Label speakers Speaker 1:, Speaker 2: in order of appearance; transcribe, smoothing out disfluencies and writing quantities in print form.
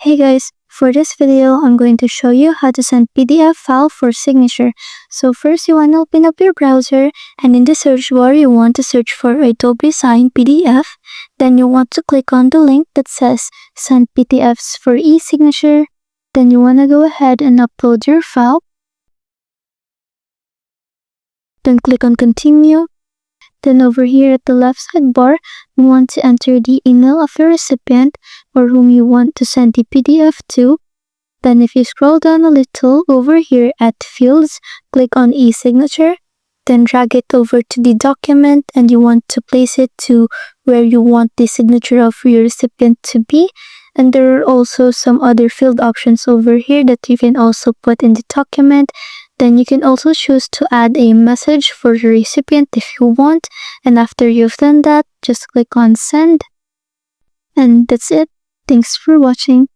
Speaker 1: Hey guys, for this video, I'm going to show you how to send PDF file for signature. So first you want to open up your browser, and in the search bar you want to search for a DocuSign PDF. Then you want to click on the link that says send PDFs for e-signature. Then you want to go ahead and upload your file. Then click on continue. Then over here at the left sidebar, you want to enter the email of your recipient or whom you want to send the PDF to. Then if you scroll down a little over here at fields, click on e-signature. Then drag it over to the document and you want to place it to where you want the signature of your recipient to be. And there are also some other field options over here that you can also put in the document. Then you can also choose to add a message for the recipient if you want. And after you've done that, just click on send. And that's it. Thanks for watching.